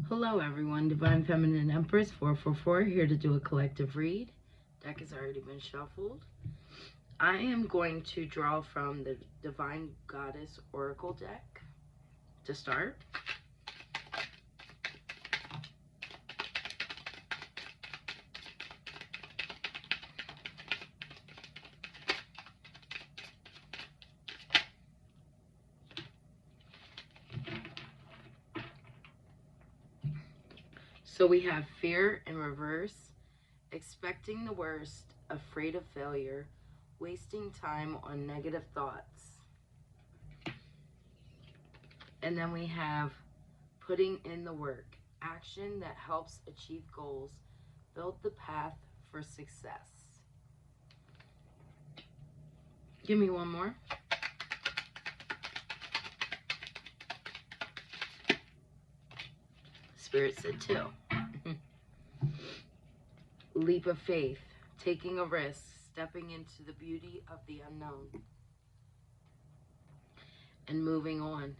Hello everyone, Divine Feminine Empress 444 here to do a collective read. Deck has already been shuffled. I am going to draw from the Divine Goddess Oracle deck to start. So we have fear in reverse, expecting the worst, afraid of failure, wasting time on negative thoughts. And then we have putting in the work, action that helps achieve goals, build the path for success. Give me one more. Spirit said 2. Leap of faith, taking a risk, stepping into the beauty of the unknown, and moving on.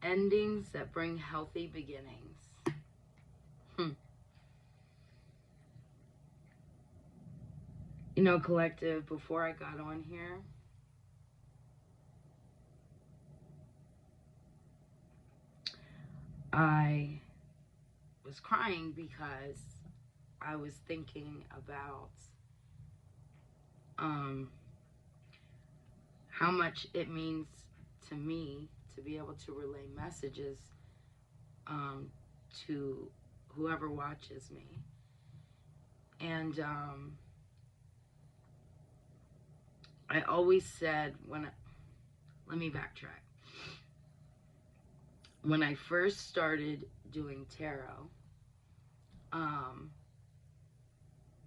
Endings that bring healthy beginnings. You know, collective, before I got on here, I was crying because I was thinking about how much it means to me to be able to relay messages to whoever watches me. And I always said let me backtrack. When I first started doing tarot,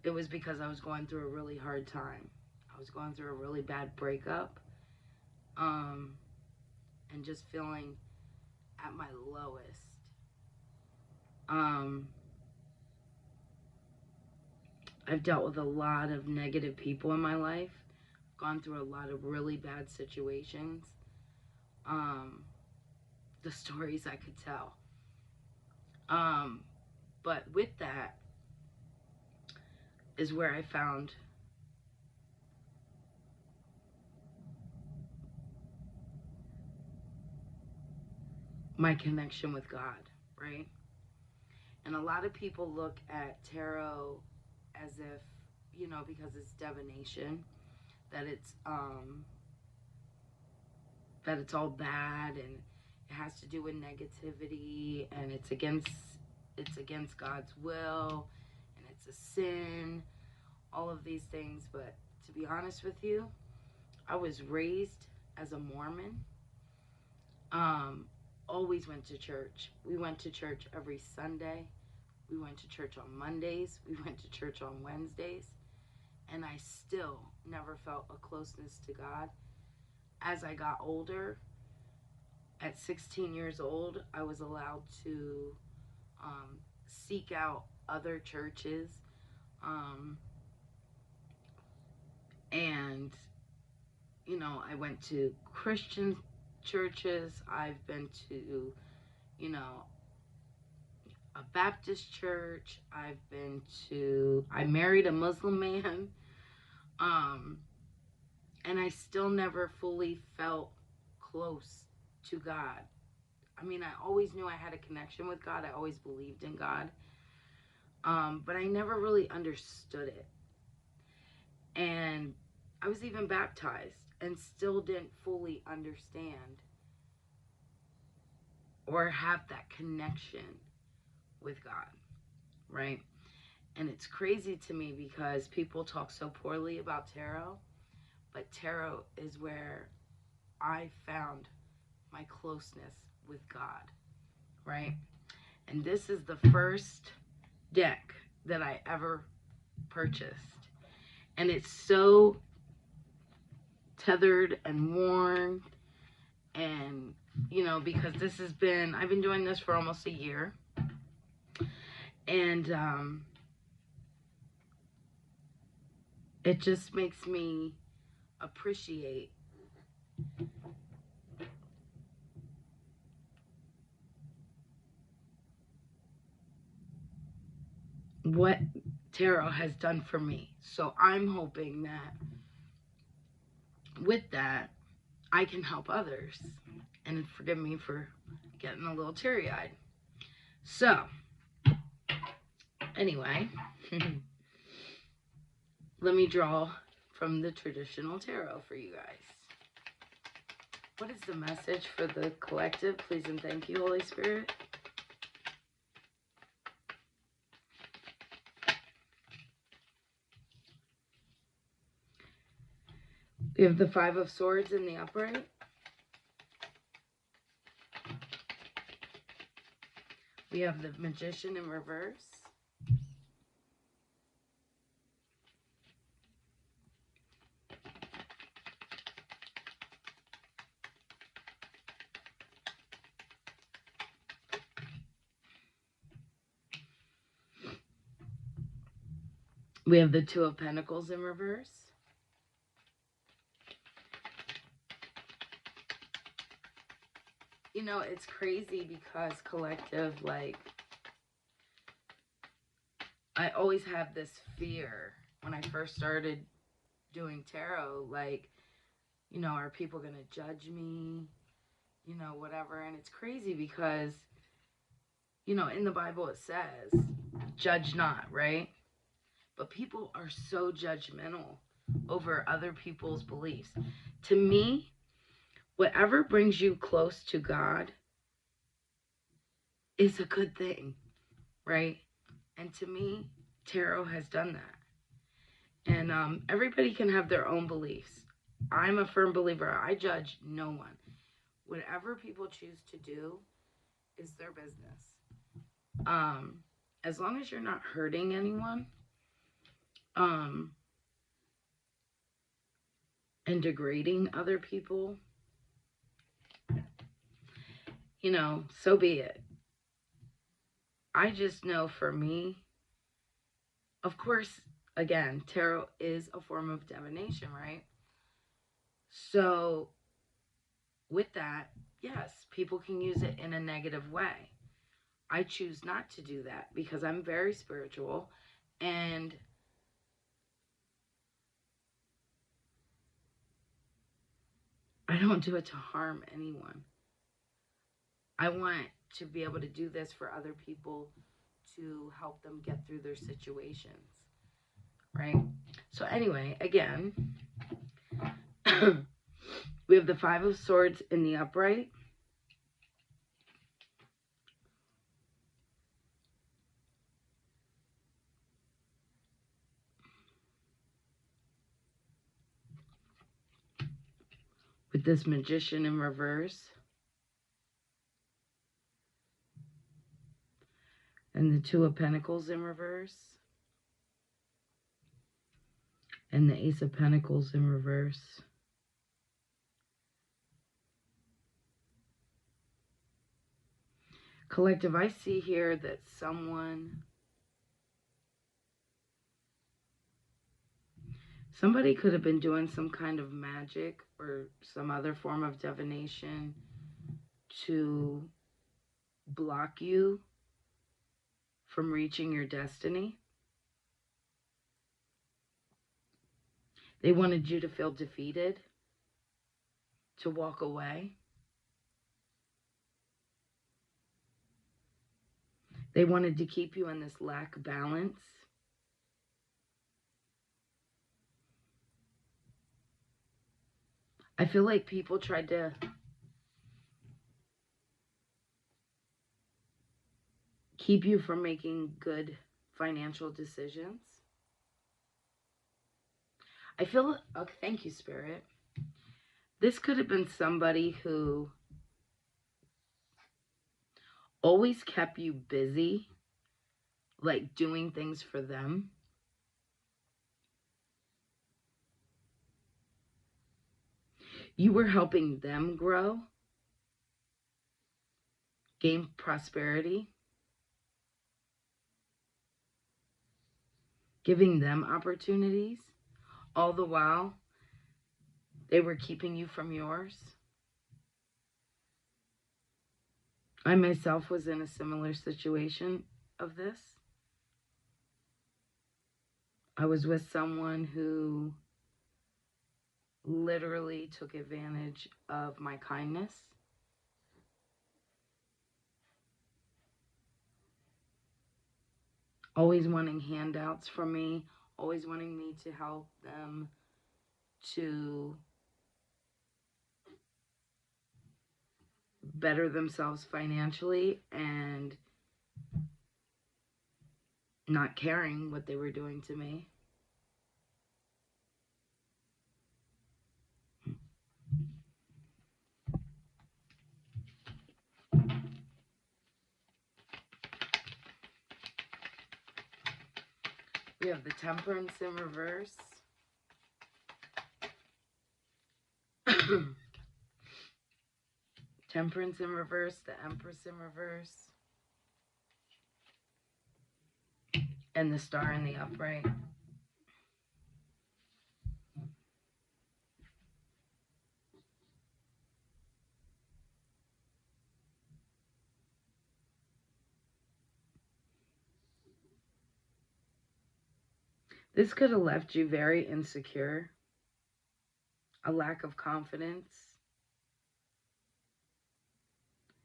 it was because I was going through a really hard time. I was going through a really bad breakup, and just feeling at my lowest. I've dealt with a lot of negative people in my life, gone through a lot of really bad situations. The stories I could tell. But with that is where I found my connection with God, right? And a lot of people look at tarot as if, you know, because it's divination, that it's all bad and it has to do with negativity and it's against God's will and it's a sin, all of these things. But to be honest with you, I was raised as a Mormon. Always went to church. We went to church every Sunday. We went to church on Mondays. We went to church on Wednesdays. And I still never felt a closeness to God. As I got older, at 16 years old, I was allowed to seek out other churches. And, you know, I went to Christian churches. I've been to, you know, a Baptist church. I married a Muslim man. And I still never fully felt close to God. I mean, I always knew I had a connection with God. I always believed in God. But I never really understood it. And I was even baptized and still didn't fully understand or have that connection with God, right? And it's crazy to me because people talk so poorly about tarot, but tarot is where I found my closeness with God, right? And this is the first deck that I ever purchased. And it's so tethered and worn. And, you know, because I've been doing this for almost a year. And it just makes me appreciate what tarot has done for me. So I'm hoping that with that, I can help others. And forgive me for getting a little teary-eyed. So, anyway, let me draw from the traditional tarot for you guys. What is the message for the collective? Please and thank you, Holy Spirit. We have the Five of Swords in the upright. We have the Magician in reverse. We have the Two of Pentacles in reverse. You know, it's crazy because collective, like, I always have this fear when I first started doing tarot, like, you know, are people going to judge me? You know, whatever. And it's crazy because, you know, in the Bible it says, judge not, right? But people are so judgmental over other people's beliefs. To me, whatever brings you close to God is a good thing, right? And to me, tarot has done that. And everybody can have their own beliefs. I'm a firm believer. I judge no one. Whatever people choose to do is their business. As long as you're not hurting anyone, and degrading other people, you know, so be it. I just know for me, of course, again, tarot is a form of divination, right? So with that, yes, people can use it in a negative way. I choose not to do that because I'm very spiritual and I don't do it to harm anyone. I want to be able to do this for other people to help them get through their situations, right? So anyway, again, we have the Five of Swords in the upright. With this Magician in reverse. And the Two of Pentacles in reverse. And the Ace of Pentacles in reverse. Collective, I see here that somebody could have been doing some kind of magic or some other form of divination to block you from reaching your destiny. They wanted you to feel defeated, to walk away. They wanted to keep you in this lack of balance. I feel like people tried to keep you from making good financial decisions. I feel, okay, thank you, Spirit. This could have been somebody who always kept you busy, like doing things for them. You were helping them grow, gain prosperity, giving them opportunities, all the while they were keeping you from yours. I myself was in a similar situation of this. I was with someone who literally took advantage of my kindness. Always wanting handouts from me, always wanting me to help them to better themselves financially, and not caring what they were doing to me. We have the Temperance in reverse. Temperance in reverse, the Empress in reverse, and the Star in the upright. This could have left you very insecure, a lack of confidence,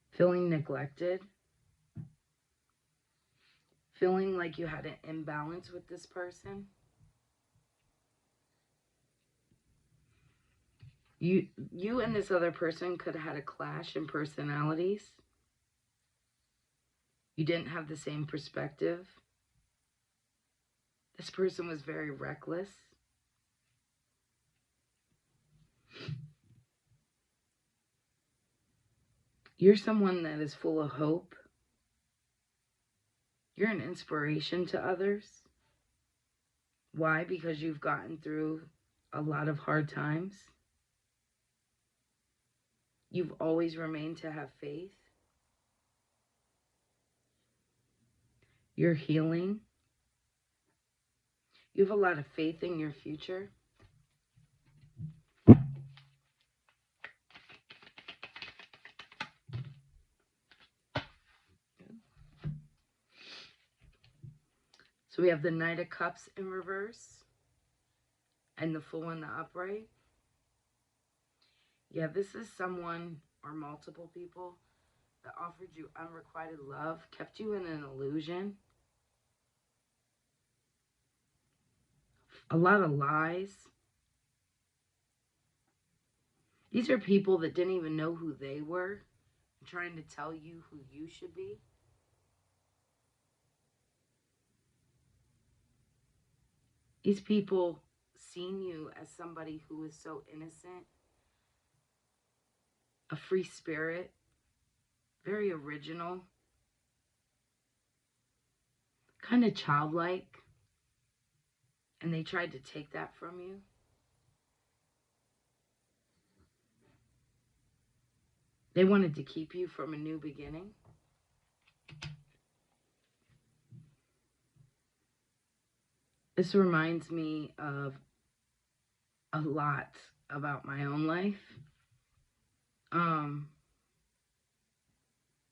feeling neglected, feeling like you had an imbalance with this person. You and this other person could have had a clash in personalities. You didn't have the same perspective. This person was very reckless. You're someone that is full of hope. You're an inspiration to others. Why? Because you've gotten through a lot of hard times. You've always remained to have faith. You're healing. You have a lot of faith in your future. So we have the Knight of Cups in reverse and the Fool in the upright. Yeah, this is someone or multiple people that offered you unrequited love, kept you in an illusion. A lot of lies. These are people that didn't even know who they were, trying to tell you who you should be. These people seen you as somebody who is so innocent, a free spirit, very original, kind of childlike, and they tried to take that from you. They wanted to keep you from a new beginning. This reminds me of a lot about my own life. I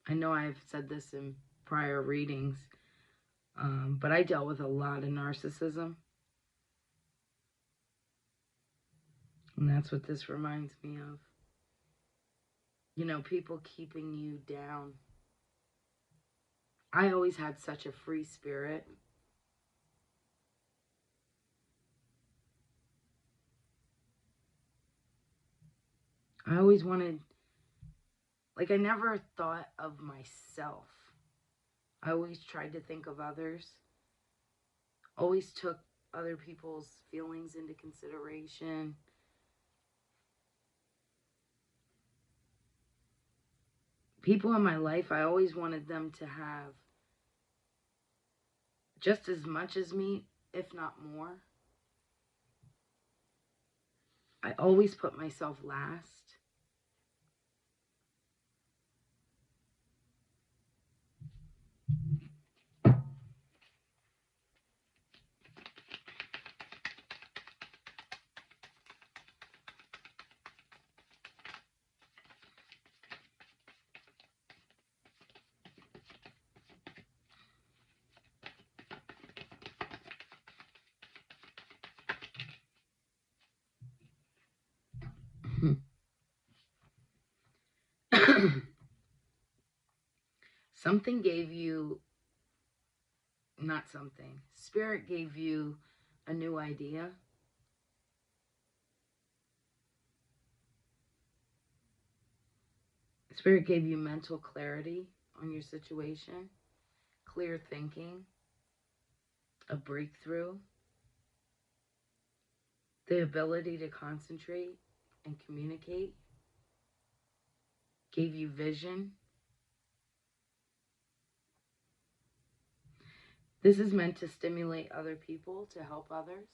know I've said this in prior readings, but I dealt with a lot of narcissism. And that's what this reminds me of. You know, people keeping you down. I always had such a free spirit. I always wanted, like, I never thought of myself. I always tried to think of others. Always took other people's feelings into consideration. People in my life, I always wanted them to have just as much as me, if not more. I always put myself last. Something gave you, not something, Spirit gave you a new idea. Spirit gave you mental clarity on your situation, clear thinking, a breakthrough, the ability to concentrate and communicate, gave you vision. This is meant to stimulate other people, to help others.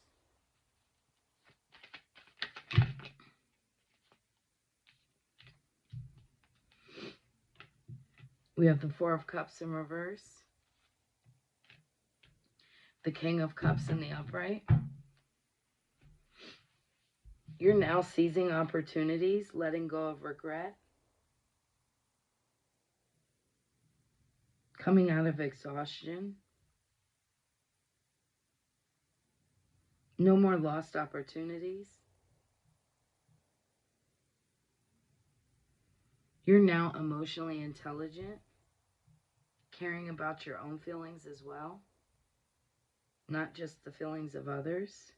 We have the Four of Cups in reverse, the King of Cups in the upright. You're now seizing opportunities, letting go of regret, coming out of exhaustion. No more lost opportunities. You're now emotionally intelligent, caring about your own feelings as well, not just the feelings of others.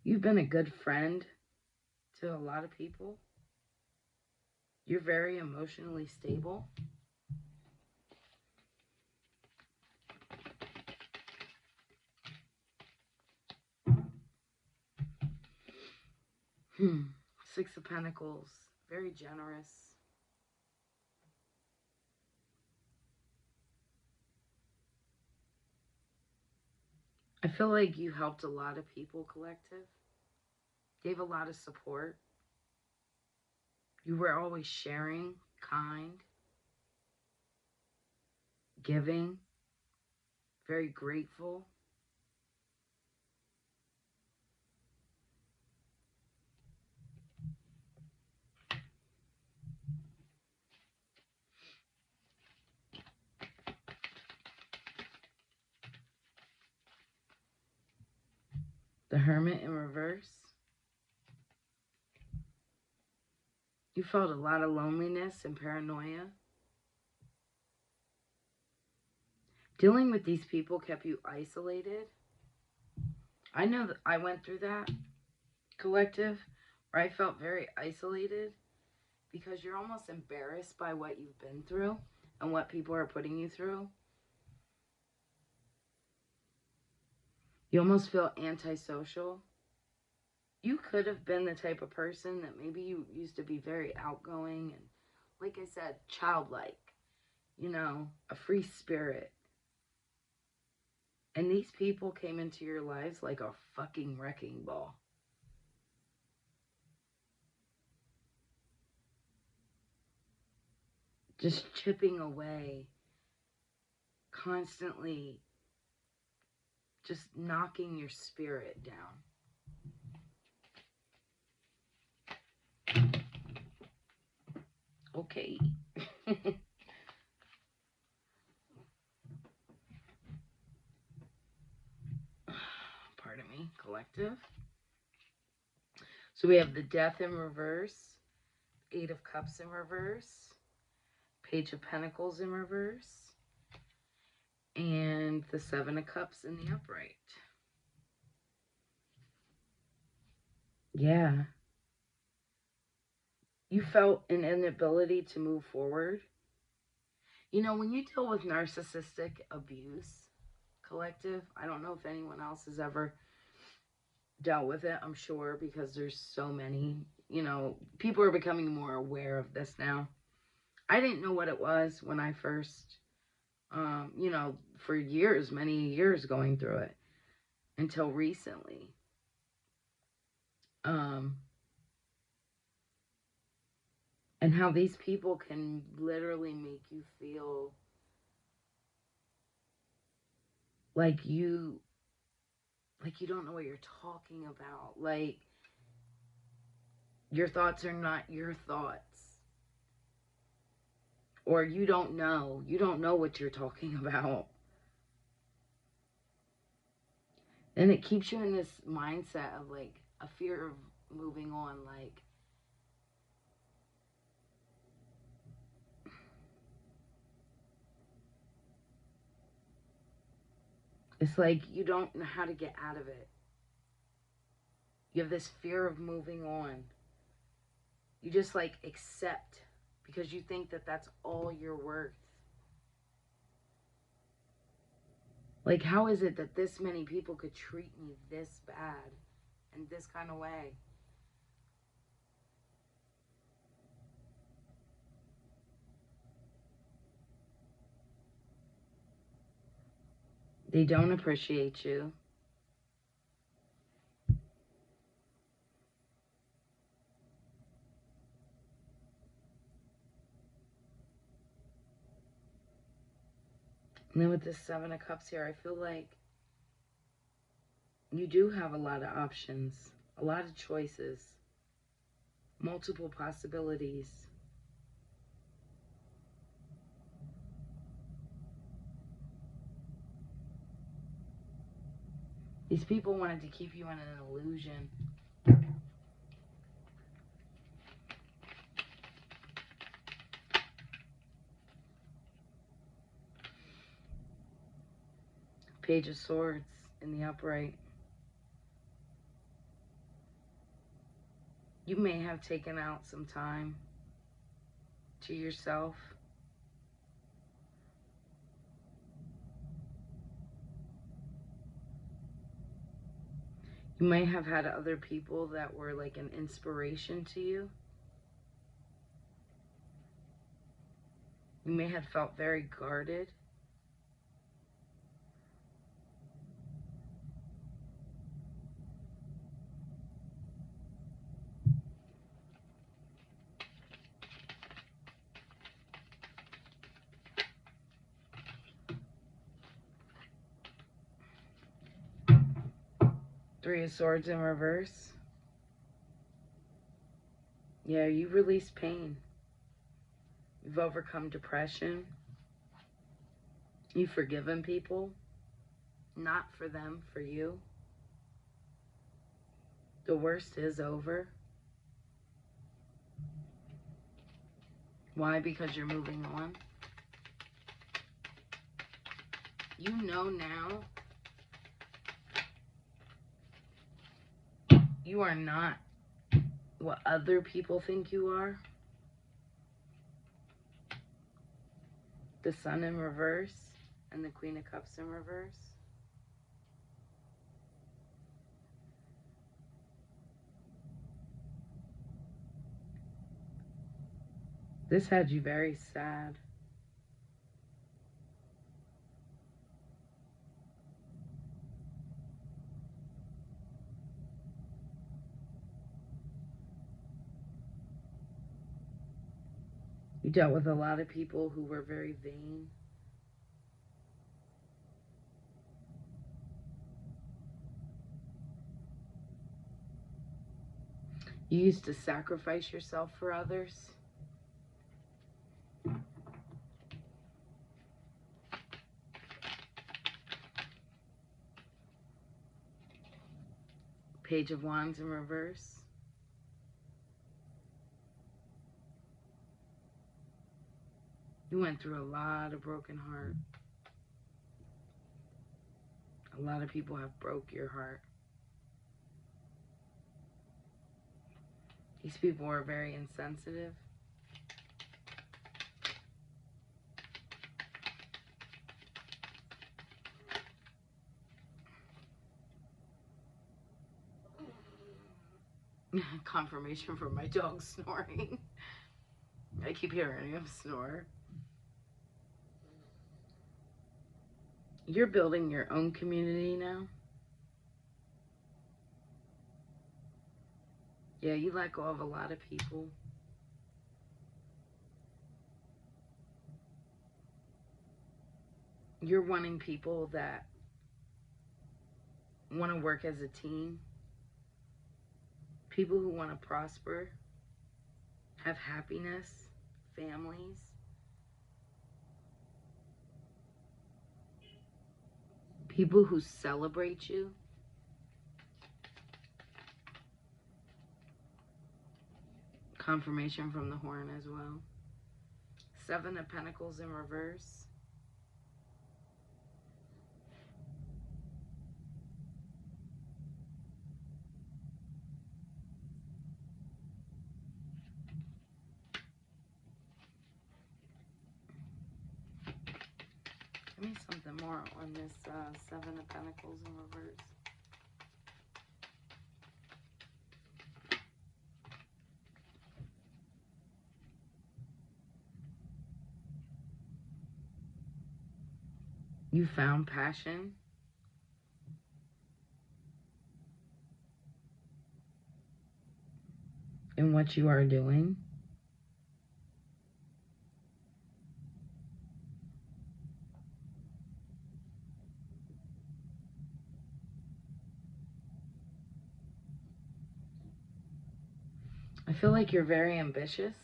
You've been a good friend to a lot of people. You're very emotionally stable. Six of Pentacles, very generous. I feel like you helped a lot of people, collective. Gave a lot of support. You were always sharing, kind, giving, very grateful. The Hermit in reverse. You felt a lot of loneliness and paranoia. Dealing with these people kept you isolated. I know that I went through that, collective, where I felt very isolated because you're almost embarrassed by what you've been through and what people are putting you through. You almost feel antisocial. You could have been the type of person that maybe you used to be very outgoing and, like I said, childlike, you know, a free spirit. And these people came into your lives like a fucking wrecking ball. Just chipping away, constantly just knocking your spirit down. Okay. Pardon me, collective. So we have the Death in reverse, Eight of Cups in reverse, Page of Pentacles in reverse, and the Seven of Cups in the upright. Yeah. You felt an inability to move forward. You know, when you deal with narcissistic abuse, collective, I don't know if anyone else has ever dealt with it, I'm sure, because there's so many, you know, people are becoming more aware of this now. I didn't know what it was when I first, you know, for years, many years going through it until recently. And how these people can literally make you feel like you don't know what you're talking about. Like your thoughts are not your thoughts. Or you don't know what you're talking about. And it keeps you in this mindset of like a fear of moving on. Like, it's like you don't know how to get out of it. You have this fear of moving on. You just like accept because you think that that's all you're worth. Like, how is it that this many people could treat me this bad in this kind of way? They don't appreciate you. And then with this Seven of Cups here, I feel like you do have a lot of options, a lot of choices, multiple possibilities. These people wanted to keep you in an illusion. Page of Swords in the upright. You may have taken out some time to yourself. You may have had other people that were like an inspiration to you. You may have felt very guarded. Three of Swords in reverse. Yeah, you released pain. You've overcome depression. You've forgiven people. Not for them, for you. The worst is over. Why? Because you're moving on. You know now you are not what other people think you are. The Sun in reverse and the Queen of Cups in reverse. This had you very sad. You dealt with a lot of people who were very vain. You used to sacrifice yourself for others. Page of Wands in reverse. You went through a lot of broken heart. A lot of people have broke your heart. These people are very insensitive. Confirmation for my dog snoring. I keep hearing him snore. You're building your own community now. Yeah, you let go of a lot of people. You're wanting people that want to work as a team. People who want to prosper, have happiness, families. People who celebrate you. Confirmation from the horn as well. Seven of Pentacles in reverse. Give me something more on this Seven of Pentacles in reverse. You found passion. In what you are doing. I feel like you're very ambitious.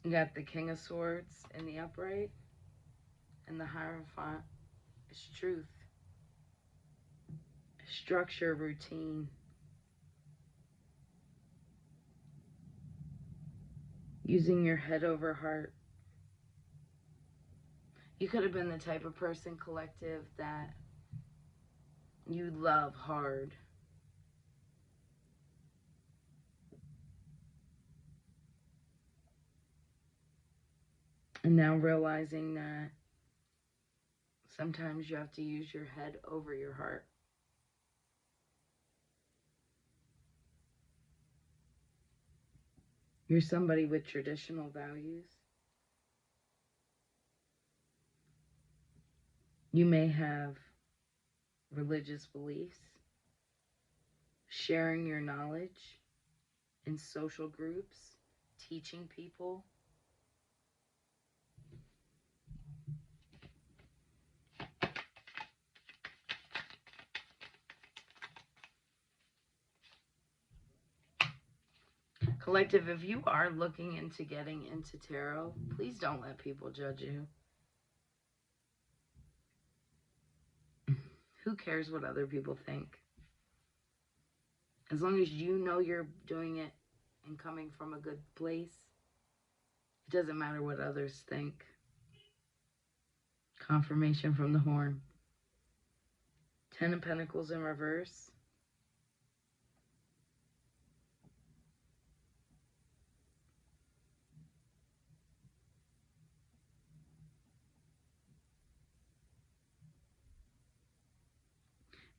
You got the King of Swords in the upright, and the Hierophant is truth, structure, routine. Using your head over heart. You could have been the type of person, collective, that you love hard. And now realizing that sometimes you have to use your head over your heart. You're somebody with traditional values. You may have religious beliefs. Sharing your knowledge in social groups. Teaching people. Collective, if you are looking into getting into tarot, please don't let people judge you. Who cares what other people think? As long as you know you're doing it and coming from a good place, it doesn't matter what others think. Confirmation from the horn. Ten of Pentacles in reverse.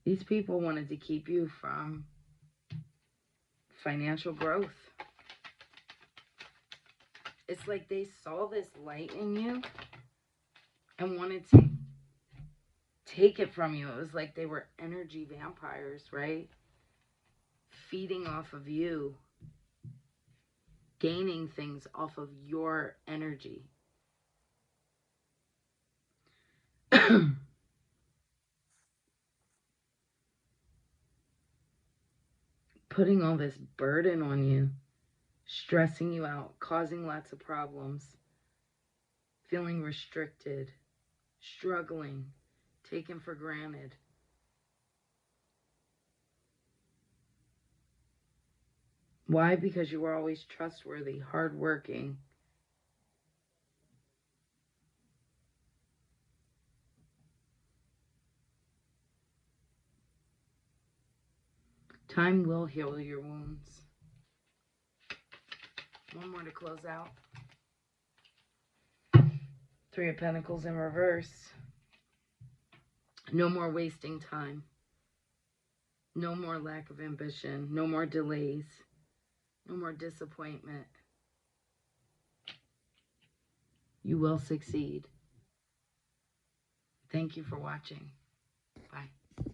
These people wanted to keep you from financial growth. It's like they saw this light in you and wanted to take it from you. It was like they were energy vampires, right? Feeding off of you. Gaining things off of your energy. Putting all this burden on you, stressing you out, causing lots of problems, feeling restricted, struggling, taken for granted. Why? Because you were always trustworthy, hardworking. Time will heal your wounds. One more to close out. Three of Pentacles in reverse. No more wasting time. No more lack of ambition. No more delays. No more disappointment. You will succeed. Thank you for watching.